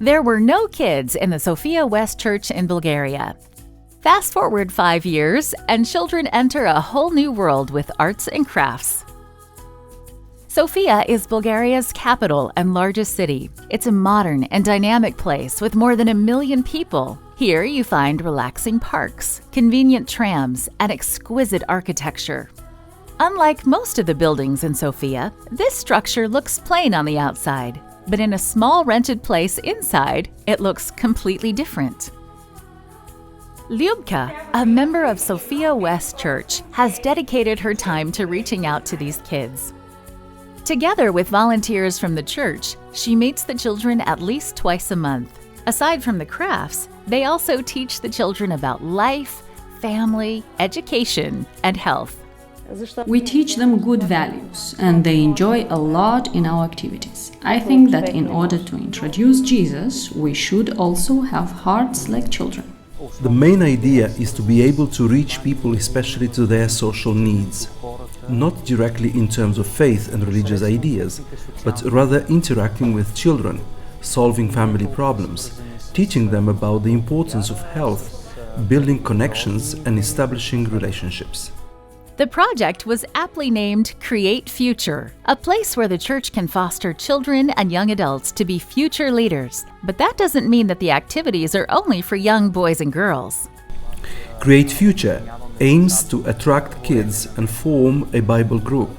There were no kids in the Sophia West Church in Bulgaria. Fast forward 5 years, and children enter a whole new world with arts and crafts. Sofia is Bulgaria's capital and largest city. It's a modern and dynamic place with more than 1 million people. Here you find relaxing parks, convenient trams, and exquisite architecture. Unlike most of the buildings in Sofia, this structure looks plain on the outside, but in a small rented place inside, it looks completely different. Lyubka, a member of Sophia West Church, has dedicated her time to reaching out to these kids. Together with volunteers from the church, she meets the children at least twice a month. Aside from the crafts, they also teach the children about life, family, education, and health. We teach them good values, and they enjoy a lot in our activities. I think that in order to introduce Jesus, we should also have hearts like children. The main idea is to be able to reach people, especially to their social needs, not directly in terms of faith and religious ideas, but rather interacting with children, solving family problems, teaching them about the importance of health, building connections and establishing relationships. The project was aptly named Create Future, a place where the church can foster children and young adults to be future leaders. But that doesn't mean that the activities are only for young boys and girls. Create Future aims to attract kids and form a Bible group.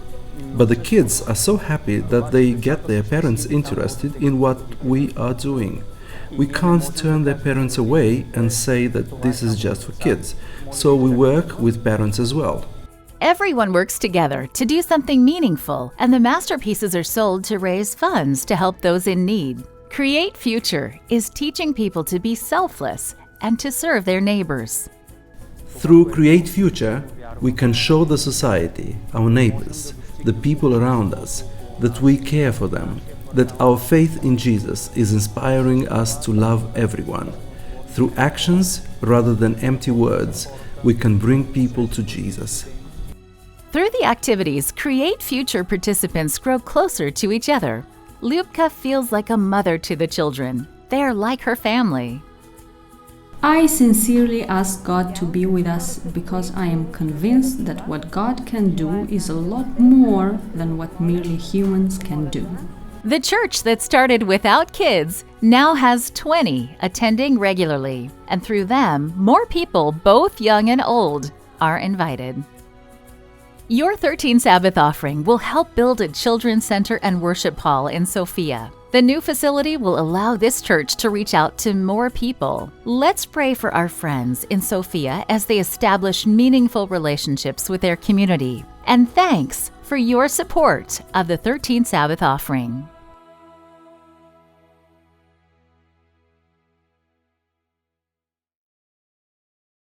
But the kids are so happy that they get their parents interested in what we are doing. We can't turn their parents away and say that this is just for kids, so we work with parents as well. Everyone works together to do something meaningful, and the masterpieces are sold to raise funds to help those in need. Create Future is teaching people to be selfless and to serve their neighbors. Through Create Future, we can show the society, our neighbors, the people around us, that we care for them, that our faith in Jesus is inspiring us to love everyone. Through actions rather than empty words, we can bring people to Jesus. Through the activities, Create Future participants grow closer to each other. Lyubka feels like a mother to the children. They are like her family. I sincerely ask God to be with us because I am convinced that what God can do is a lot more than what merely humans can do. The church that started without kids now has 20 attending regularly, and through them, more people, both young and old, are invited. Your 13 Sabbath offering will help build a children's center and worship hall in Sofia. The new facility will allow this church to reach out to more people. Let's pray for our friends in Sofia as they establish meaningful relationships with their community. And thanks for your support of the 13 Sabbath offering.